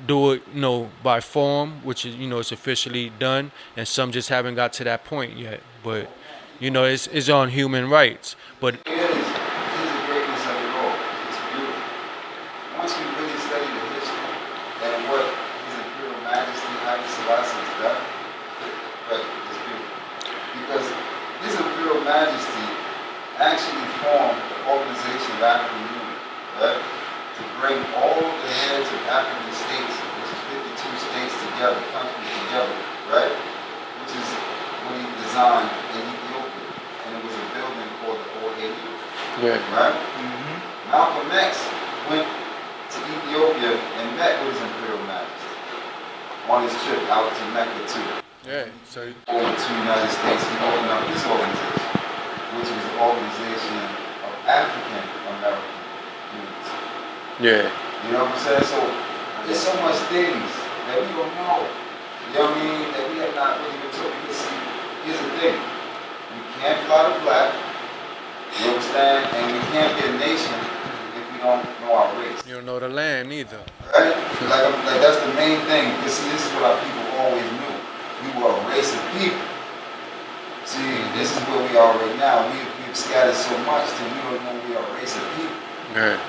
do it by form, which is it's officially done, and some just haven't got to that point yet. But it's on human rights. But It is the greatness of it all. It's beautiful. Once we really study the history and what His Imperial Majesty Haile Selassie has done, but it's beautiful. Because His Imperial Majesty actually formed the Organization of African Union, right? To bring all the heads of African states, which is 52 states together, countries together, right? Which is what he designed in Ethiopia. And it was a building called the OAU, right? Malcolm X went to Ethiopia and met with his Imperial Majesty on his trip out to Mecca too. Over to the United States, he opened up this organization, which was the Organization of African American Unity. You know what I'm saying? So there's so much things that we don't know. You know what I mean? That we have not really been told. Because see, here's the thing. We can't fly the flag. You understand? And we can't be a nation if we don't know our race. You don't know the land either. Right? Like that's the main thing. Because see, this is what our people always knew. We were a race of people. See, this is where we are right now. We've scattered so much till we don't know we are a race of people.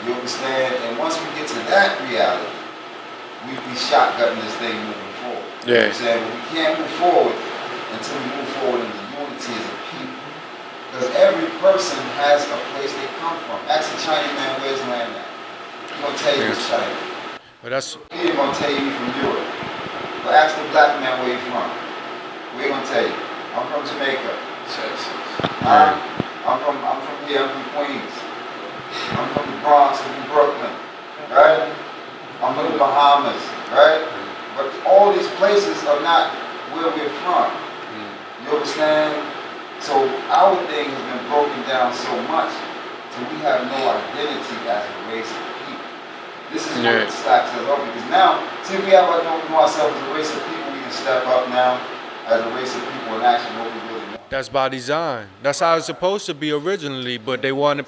You understand? And once we get to that reality, we be shotgunning this thing moving forward. You know what I'm saying? But we can't move forward until we move forward in the unity as a people. Because every person has a place they come from. Ask the Chinese man, where's land at? He's going to tell you it's China. But that's... He's going to tell you from Europe. But ask the black man where he's from. We're going to tell you. I'm from Jamaica. I'm from here, I'm from Queens. I'm from the Bronx, I'm from Brooklyn. Right? I'm from the Bahamas. Right? But all these places are not where we're from. You understand? So our thing has been broken down so much till we have no identity as a race of people. This is what stacks us up, because now, see, if we have know ourselves as a race of people, we can step up now as a race of people and actually what we really want. That's by design. That's how it's supposed to be originally, but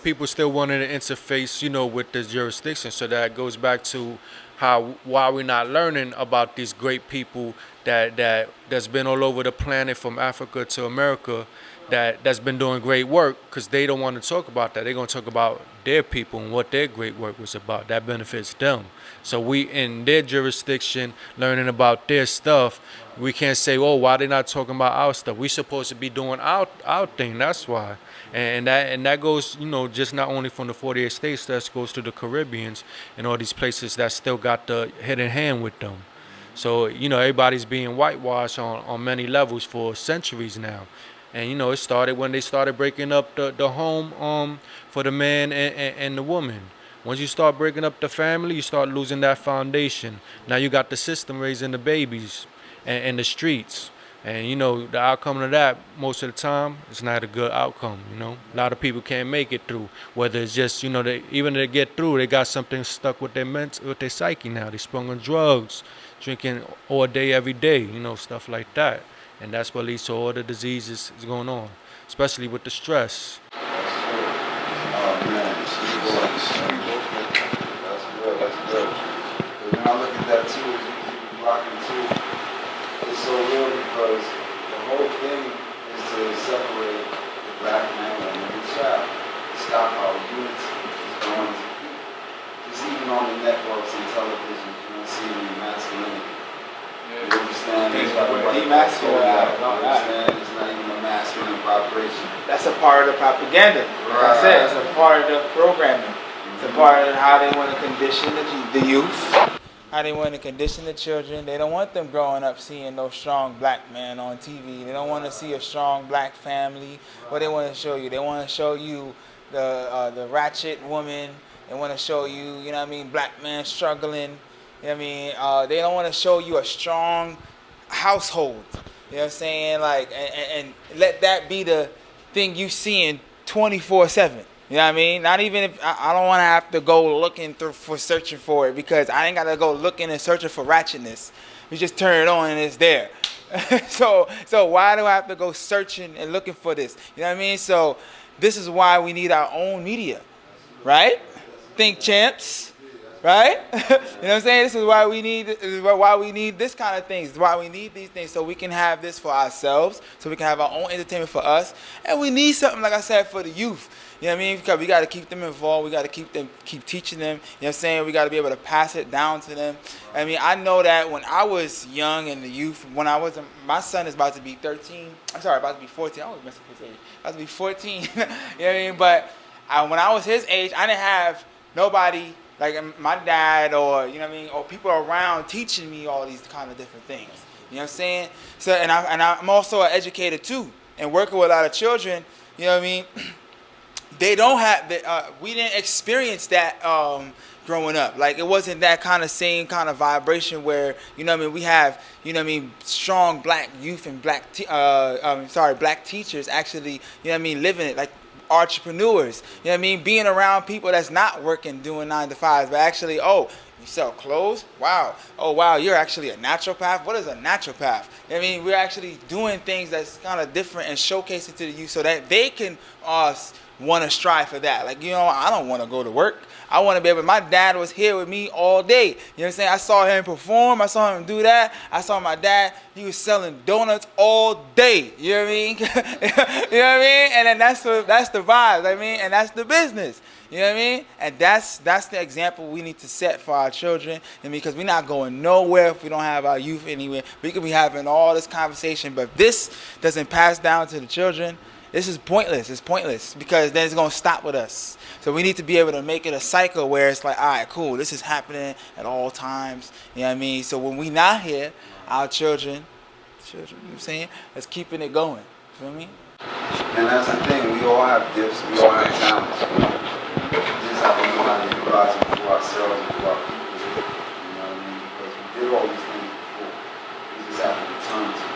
people still wanted to interface, with the jurisdiction. So that goes back to why we're not learning about these great people that's been all over the planet from Africa to America, that's been doing great work, because they don't want to talk about that. They're going to talk about their people and what their great work was about. That benefits them. So we, in their jurisdiction, learning about their stuff, we can't say, oh, why they not talking about our stuff? We supposed to be doing our thing. That's why. And that goes, just not only from the 48 states, that goes to the Caribbeans and all these places that still got the hidden hand with them. So, everybody's being whitewashed on many levels for centuries now. And, it started when they started breaking up the home for the man and the woman. Once you start breaking up the family, you start losing that foundation. Now you got the system raising the babies and the streets. And, the outcome of that, most of the time, it's not a good outcome, A lot of people can't make it through. Whether it's just, even if they get through, they got something stuck with their psyche now. They sprung on drugs, drinking all day, every day, stuff like that. And that's what leads to all the diseases is going on, especially with the stress. That's real. When I look at that too, as you keep rocking too, it's so real because the whole thing is to separate the black man and the child. Stop our unity is going to people. Just even on the networks and television, you don't see any masculinity. You understand? It's like it's not even a masculine vibration. That's a part of the propaganda. Like I said, it's a part of the programming. It's a part of how they want to condition the youth, how they want to condition the children. They don't want them growing up seeing no strong black man on TV. They don't want to see a strong black family. What they want to show you? They want to show you the ratchet woman. They want to show you, black man struggling. They don't want to show you a strong household. You know what I'm saying? And let that be the thing you seeing 24/7. You know what I mean? Not even if I don't want to have to go looking searching for it, because I ain't got to go looking and searching for ratchetness. You just turn it on and it's there. So why do I have to go searching and looking for this? You know what I mean? So this is why we need our own media, right? Think CHAMPS. right? You know what I'm saying? This is why we need this kind of things. This is why we need these things, so we can have this for ourselves, so we can have our own entertainment for us, and we need something, like I said, for the youth. You know what I mean? Because we got to keep them involved. We got to keep teaching them. You know what I'm saying? We got to be able to pass it down to them. I mean, I know that when I was young and the youth, when I was, my son is about to be 13. I'm sorry, about to be 14. I always mess up his age. About to be 14. You know what I mean? But when I was his age, I didn't have nobody like my dad or, you know what I mean, or people around teaching me all these kind of different things. You know what I'm saying? So, and I'm also an educator too, and working with a lot of children. You know what I mean? They don't have, we didn't experience that growing up. Like, it wasn't that kind of same kind of vibration where, you know what I mean, we have, you know what I mean, strong black youth and black teachers actually, you know what I mean, living it, like entrepreneurs, you know what I mean, being around people that's not working, doing 9 to 5s, but actually, oh, you sell clothes? Wow. Oh, wow, you're actually a naturopath? What is a naturopath? You know what I mean, we're actually doing things that's kind of different and showcasing to the youth so that they can want to strive for that. Like, you know, I don't want to go to work. I want to be able, my dad was here with me all day. You know what I'm saying? I saw him perform. I saw him do that. I saw my dad, he was selling donuts all day. You know what I mean? You know what I mean? And then that's the vibe, I mean, and that's the business. You know what I mean? And that's the example we need to set for our children. I mean, because we're not going nowhere if we don't have our youth anywhere. We could be having all this conversation, but if this doesn't pass down to the children, this is pointless. It's pointless because then it's going to stop with us. So we need to be able to make it a cycle where it's like, all right, cool, this is happening at all times. You know what I mean? So when we not here, our children, you know what I'm saying, is keeping it going. You feel me? And that's the thing. We all have gifts. We all have talents. We just have to know how to utilize them for ourselves and for our people. You know what I mean? Because we did all these things before. We just have to return to it.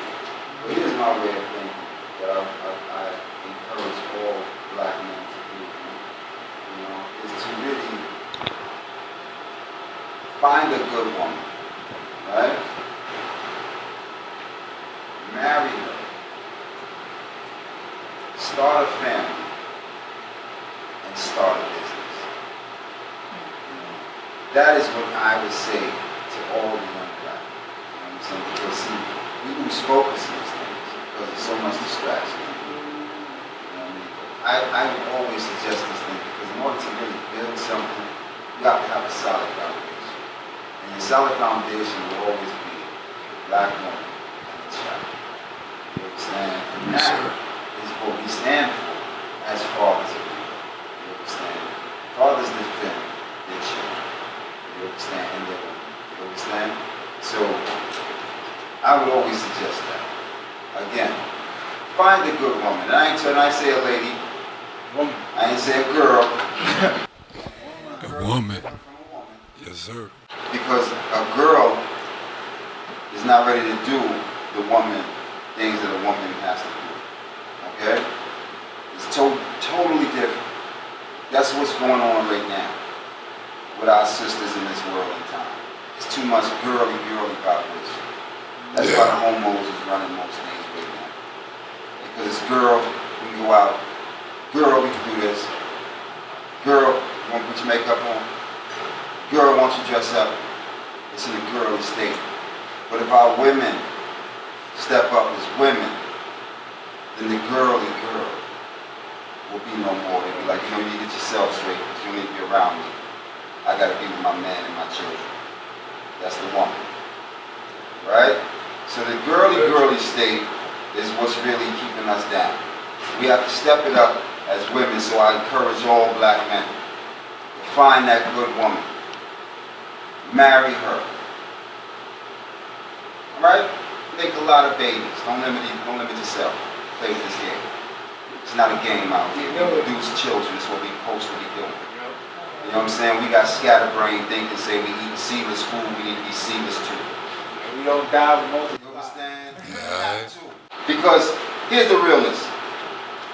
But here's my way of thinking that I encourage all black men to do. You know, is to really find a good woman, right? Marry her. Start a family. And start a business. You know, that is what I would say to all the young black men. You know what I'm saying? Because see, we lose focus in these things because there's so much distraction. I would always suggest this thing because in order to really build something, you have to have a solid foundation. And your solid foundation will always be the black woman and the child. You understand? And that is what we stand for as fathers of people. You understand? Fathers defend their children. You understand? And their women. You understand? So I would always suggest that. Again, find a good woman. And I say a lady. I ain't say a girl. A woman. Yes, sir. Because a girl is not ready to do the woman things that a woman has to do. Okay? It's totally different. That's what's going on right now with our sisters in this world and time. It's too much girly population. That's why the homos is running most things right now. Because it's girl, we can go out. Girl, we can do this. Girl, you want to put your makeup on? Girl, why don't you dress up? It's in a girly state. But if our women step up as women, then the girly girl will be no more. They'll be like, you know, you need to get yourself straight because you need to be around me. I got to be with my man and my children. That's the woman. Right? So the girly state is what's really keeping us down. We have to step it up as women, so I encourage all black men to find that good woman. Marry her. Alright? Make a lot of babies. Don't limit yourself. Play with this game. It's not a game out here. We produce children. It's what we're supposed to be doing. You know what I'm saying? We got scatterbrain thinking, say we eat seedless food, we need to be seedless too. We don't die with most of you understand? Because here's the realness.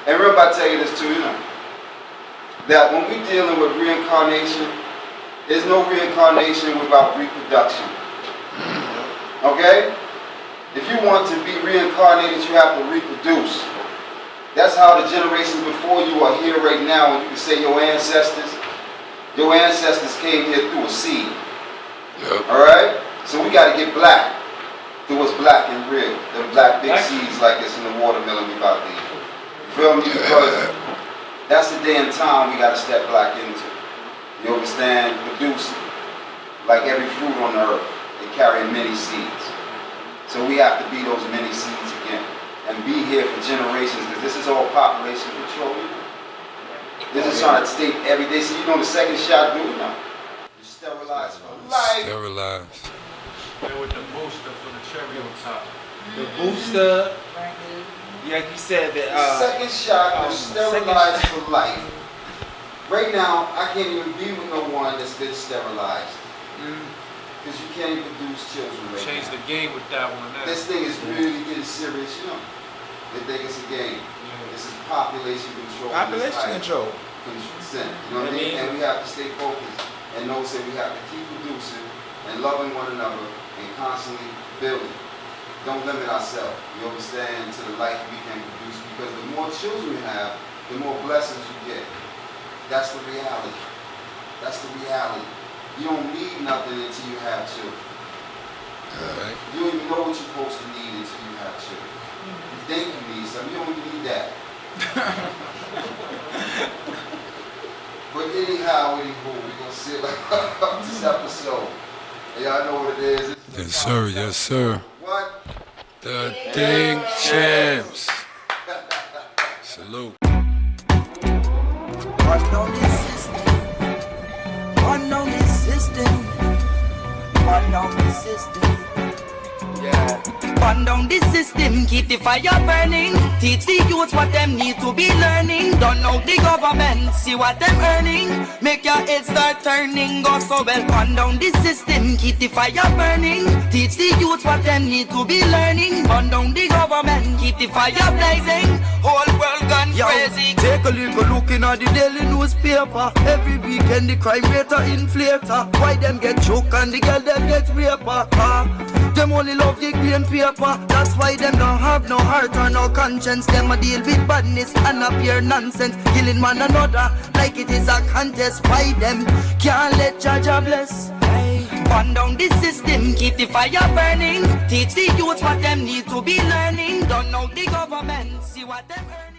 And remember I tell you this too, you know, that when we're dealing with reincarnation, there's no reincarnation without reproduction. Okay? If you want to be reincarnated, you have to reproduce. That's how the generations before you are here right now, and you can say your ancestors, Your ancestors came here through a seed. Yep. Alright? So we gotta get black. Through what's black and real. Them black big seeds like it's in the watermelon we about to eat. You feel me? Because that's the day and time we gotta step black into. You understand? Producing. Like every fruit on the earth. They carry many seeds. So we have to be those many seeds again. And be here for generations, because this is all population control. This is trying to state every day. So you know the second shot do now. You sterilize for life. Sterilize. And with the booster for the cherry on top. The booster, like you said, that Second shot is sterilized for life. Right now, I can't even be with no one that's been sterilized. Because you can't even produce children right Change now. the game with that one. This thing is really getting serious, you know. They think it's a game. This is population control. population control. Consent, you know what I mean? And we have to stay focused and know that we have to keep producing and loving one another and constantly building. Don't limit ourselves, you understand, to the life we can produce, because the more children you have, the more blessings you get. That's the reality. That's the reality. You don't need nothing until you have children. Alright. You don't even know what you're supposed to need until you have children. You think you need something, you don't even need that. But anyhow, we're gonna sit up this episode. And y'all know what it is. Yes, sir. Yes, sir. What? The Thing Champs. Salute. Run down this system. Run down this system. Run down this system. Yeah. Run down this system, keep the fire burning. Teach the youth what them need to be learning. Don't know the government, see what them earning. Make your head start turning, go so well. Run down this system, keep the fire burning. Teach the youth what them need to be learning. Run down the government, keep the fire blazing. Whole world gone crazy. Take a little look in at the daily newspaper. Every weekend the crime rate a inflator. Why them get choked and the girl them get raper? Them only love the green paper. That's why them don't have no heart or no conscience. Them a deal with badness and a pure nonsense. Killing one another like it is a contest. Why them can't let Jaja bless? Burn down the system, keep the fire burning. Teach the youth what them need to be learning. Don't know the government, see what them earning.